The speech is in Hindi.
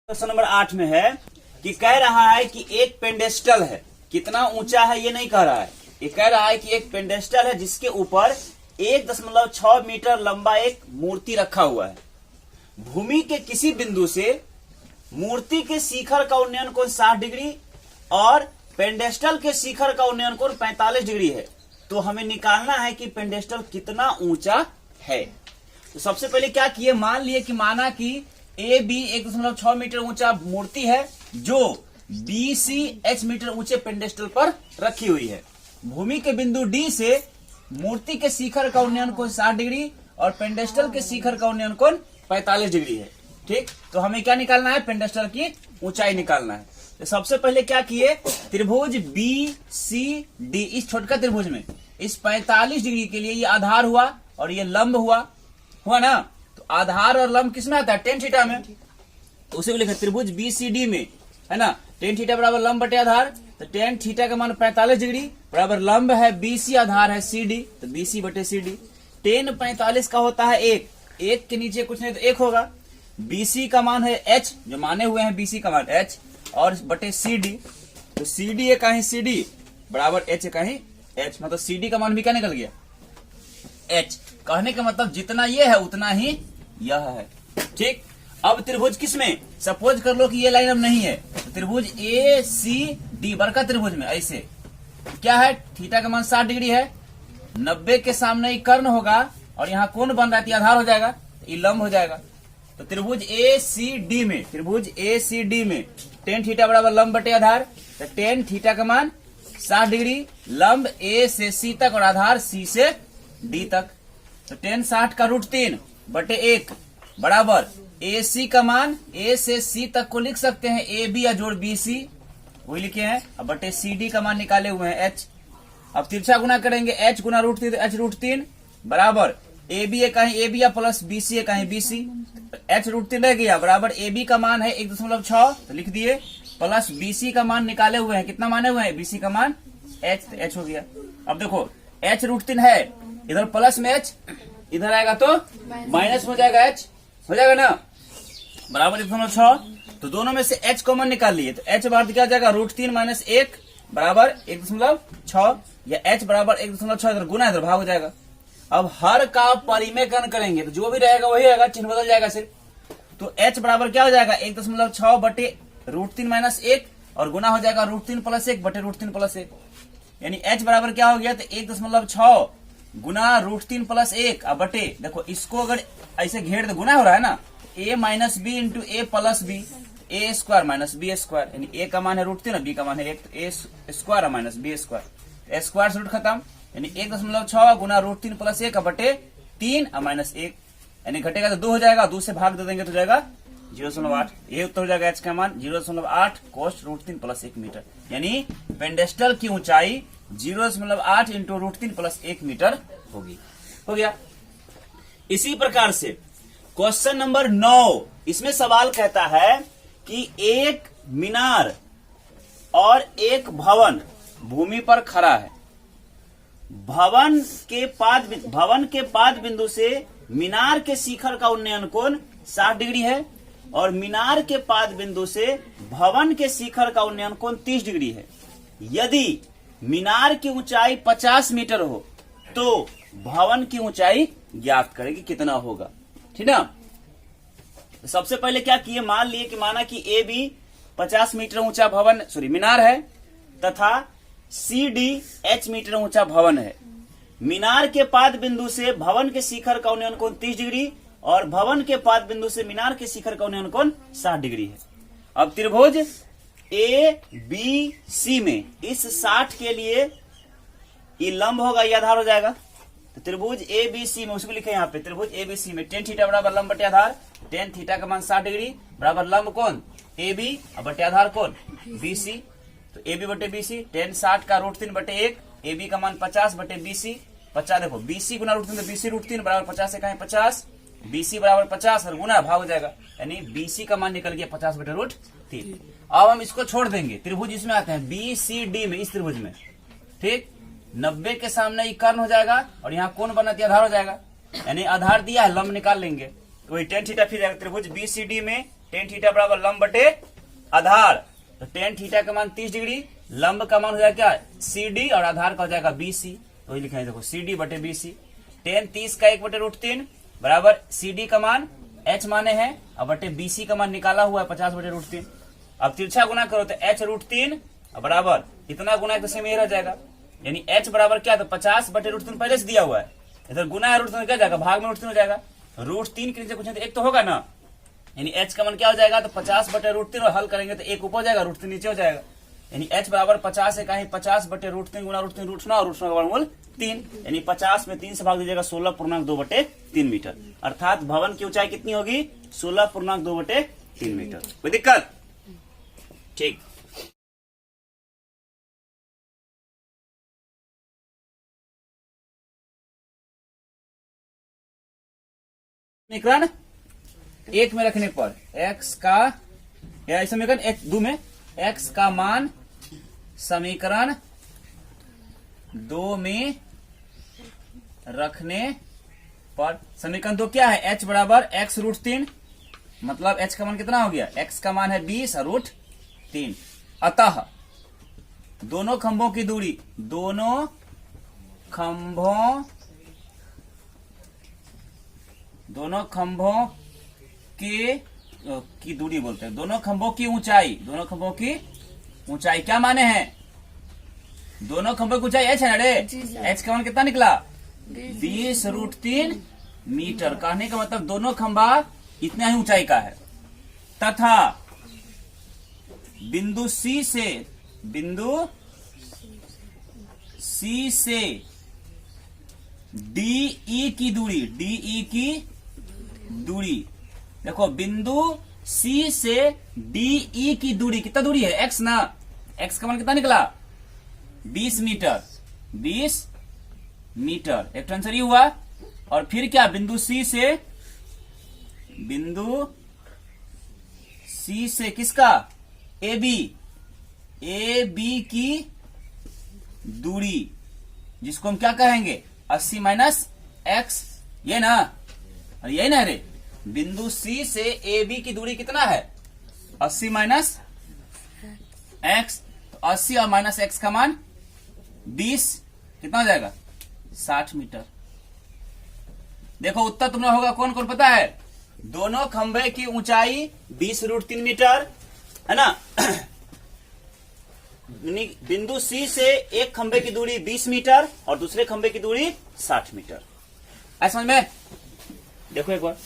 क्वेश्चन नंबर 8 में है कि कह रहा है कि एक पेंडेस्टल है, कितना ऊंचा है ये नहीं कह रहा है, ये कह रहा है कि एक पेंडेस्टल है जिसके ऊपर 1.6 मीटर लंबा एक मूर्ति रखा हुआ है। भूमि के किसी बिंदु से मूर्ति के शिखर का उन्नयन कोण 60 डिग्री और पेंडेस्टल के शिखर का उन्नयन कोण 45 डिग्री है। तो हमें निकालना है कि पेंडेस्टल कितना ऊंचा है। तो सबसे पहले क्या किए, मान लिए कि माना कि ए बी 1.6 मीटर ऊंचा मूर्ति है जो बी सी एच मीटर ऊंचे पेंडेस्टल पर रखी हुई है। भूमि के बिंदु डी से मूर्ति के शिखर का उन्नयन कोण 60 डिग्री और पेंडेस्टल के शिखर का उन्नयन कोण 45 डिग्री है। ठीक, तो हमें क्या निकालना है, पेंडेस्टल की ऊंचाई निकालना है। तो सबसे पहले क्या किए, त्रिभुज बी सी डी, इस छोटका त्रिभुज में इस 45 डिग्री के लिए ये आधार हुआ और ये लंब हुआ ना। तो आधार और लंब किसमें आता है, टेन थीटा में। तो उसे लिखा त्रिभुज बी सी डी में, है ना, टेन थीटा बराबर लंब बटे आधार। तो टेन थीटा का मान 45 डिग्री बराबर लंब है बी सी, आधार है सी डी, तो बी सी बटे सी डी। टेन 45 का होता है एक के नीचे कुछ नहीं तो एक होगा। बीसी का मान है एच, जो माने हुए हैं बीसी का मान एच, और बटे सी डी। तो सी डी है कहीं सी डी बराबर एच है कहीं एच, मतलब सी डी का मान भी क्या निकल गया, एच। कहने का मतलब जितना ये है उतना ही यह है। ठीक, अब त्रिभुज किसमें, सपोज कर लो कि ये लाइन अब नहीं है, तो त्रिभुज ए सी डी बड़का त्रिभुज में ऐसे क्या है, थीटा का मान 60 डिग्री है, 90 के सामने ये कर्ण होगा और यहाँ कौन बन रहा है, आधार हो जाएगा, ये लंब हो जाएगा। तो त्रिभुज ए सी डी में, त्रिभुज ए सी डी में टेन थीटा बराबर लंब बटे आधार। तो टेन थीटा का मान 60 डिग्री, लंब ए से सी तक और आधार सी से डी तक। तो टेन 60 का √3 बटे 1 बराबर ए सी का मान ए से सी तक को लिख सकते हैं ए बी या जोड़ बी सी, वही लिखे हैं। अब बटे सी डी का मान निकाले हुए हैं एच। अब तिरछा गुना करेंगे, एच गुना √3 तो एच √3 बराबर ए बी है कहीं ए बी या प्लस बी सी है कहीं बी सी, एच √3 रह गया बराबर ए बी का मान है 1.6 तो लिख दिए, प्लस बी सी का मान निकाले हुए हैं, कितना माने हुए हैं, बी सी का मान एच, तो एच हो गया। अब देखो एच √3 है, इधर प्लस में एच, इधर आएगा तो माइनस हो जाएगा, एच हो जाएगा ना, बराबर 1.6। तो दोनों में से एच कॉमन निकाल लिए, तो एच बाहर क्या जाएगा, √3 माइनस 1 बराबर 1.6 या एच बराबर 1.6, इधर गुना इधर भाग हो जाएगा। अब हर का परिमेयकरण करेंगे तो जो भी रहेगा वही रहेगा, चिन्ह बदल जाएगा सिर्फ। तो h बराबर क्या हो जाएगा, 1.6 बटे √3 माइनस 1 और गुना हो जाएगा √3 प्लस 1 बटे √3 प्लस 1, यानी h बराबर क्या हो गया, तो 1.6 गुना √3 प्लस 1 अब बटे, देखो इसको अगर ऐसे घेर दे गुना हो रहा है ना, a minus B into A plus B, A square minus B square, यानी a का मान है √3 और b का मान है 1, तो a square minus B square, square से रूट खत्म, यानी 1.6 गुना √3 प्लस 1 बटे 3 और माइनस 1, यानी घटेगा तो 2 हो जाएगा, 2 से भाग दे देंगे तो जाएगा 0.8, ये उत्तर हो जाएगा एच का मान 0.8 कोस √3 प्लस 1 मीटर, यानी पेंडेस्टल की ऊंचाई 0.8 इंटू √3 प्लस 1 मीटर होगी। हो गया। इसी प्रकार से क्वेश्चन नंबर 9, इसमें सवाल कहता है कि एक मीनार और एक भवन भूमि पर खड़ा है। भवन के पाद बिंदु से मीनार के शिखर का उन्नयन कोण 60 डिग्री है और मीनार के पाद बिंदु से भवन के शिखर का उन्नयन कोण 30 डिग्री है। यदि मीनार की ऊंचाई 50 मीटर हो तो भवन की ऊंचाई ज्ञात करेगी कितना होगा। ठीक ना, तो सबसे पहले क्या किए, मान लिए कि माना कि ए बी 50 मीटर ऊंचा भवन मीनार है तथा सी डी एच मीटर ऊंचा भवन है। मीनार के पाद बिंदु से भवन के शिखर का उन्नयन कोण 30 डिग्री और भवन के पाद बिंदु से मीनार के शिखर का उन्नयन कोण 60 डिग्री है। अब त्रिभुज ए बी सी में इस 60 के लिए ये लंब होगा, ये आधार हो जाएगा। तो त्रिभुज ए बी सी में उसको लिखे यहाँ पे, त्रिभुज ए बी सी में टेन थीटा बराबर लंब बटे आधार, टेन थीटा का मान 60 डिग्री बराबर लंब कौन ए बी और बटे आधार कौन बी सी। तो ए बी बटे बी सी, टेन 60 का √3 बटे 1, ए बी का मान 50 बटे बी सी, 50 देखो बी सी गुना √3 तो बी सी √3 बराबर 50 से कहें 50, बी सी बराबर 50 और गुना भाग हो जाएगा, यानी बी सी का मान निकल गया 50 बटे √3। अब हम इसको छोड़ देंगे, त्रिभुज इसमें आते हैं बी सी डी में, इस त्रिभुज में। ठीक, 90 के सामने ये कर्ण हो जाएगा और यहाँ कौन बना आधार हो जाएगा, यानी आधार दिया है, लंब निकाल लेंगे। वही टेन थीटा फिर त्रिभुज बी सी डी में टेन थीटा बराबर लंब बटे आधार। तो टेन थीटा का मान 30 डिग्री, लंब का मान हो जाएगा क्या CD और आधार का हो जाएगा BC। तो वही लिखा है देखो CD बटे BC। टेन 30 का 1/√3 बराबर CD का मान H माने हैं और बटे BC का मान निकाला हुआ है 50/√3। अब तिरछा गुना करो तो H√3 बराबर इतना गुना तो सेम ही रह जाएगा, यानी H बराबर क्या, तो 50/√3 पहले से दिया हुआ है, इधर गुना है √3 क्या जाएगा, भाग में √3 हो जाएगा। √3 के नीचे कुछ नहीं तो एक तो होगा ना, यानी H का मान क्या हो जाएगा, तो 50/√3 और हल करेंगे तो एक ऊपर हो जाएगा, √3 नीचे हो जाएगा, यानी H बराबर 50 है कहीं 50/√3 गुना √3 √9 और √9 का वर्गमूल 3, यानी 50 में 3 से भाग दीजिएगा 16.2/3 मीटर, अर्थात भवन की ऊंचाई कितनी होगी 16.2/3 मीटर। कोई दिक्कत? ठीक। समीकरण एक में रखने पर x का, या समीकरण एक दो में x का मान समीकरण 2 में रखने पर, समीकरण 2 क्या है, h बराबर x√3, मतलब h का मान कितना हो गया, x का मान है 20 और √3। अतः दोनों खंभों की दूरी, दोनों खंभों की दूरी बोलते हैं, दोनों खंभों की ऊंचाई क्या माने हैं, दोनों खंभों की ऊंचाई h है ना रे, h का मान कितना निकला 20√3 मीटर। कहने का मतलब दोनों खंभा इतना ही ऊंचाई का है, तथा बिंदु C से DE की दूरी, देखो बिंदु C से DE की दूरी कितना दूरी है, x ना, x का मान कितना निकला 20 मीटर, एक आंसर ही हुआ। और फिर क्या, बिंदु C से किसका, AB की दूरी, जिसको हम क्या कहेंगे 80 माइनस x, ये ना, और यही ना रे, बिंदु C से AB की दूरी कितना है 80 माइनस x, तो 80 और माइनस x का मान 20, कितना हो जाएगा 60 मीटर। देखो उत्तर तुम्हें होगा कौन कौन पता है, दोनों खंभे की ऊंचाई 20√3 मीटर है ना, बिंदु C से एक खंभे की दूरी 20 मीटर और दूसरे खंभे की दूरी 60 मीटर। ऐसा समझ में, देखो एक बार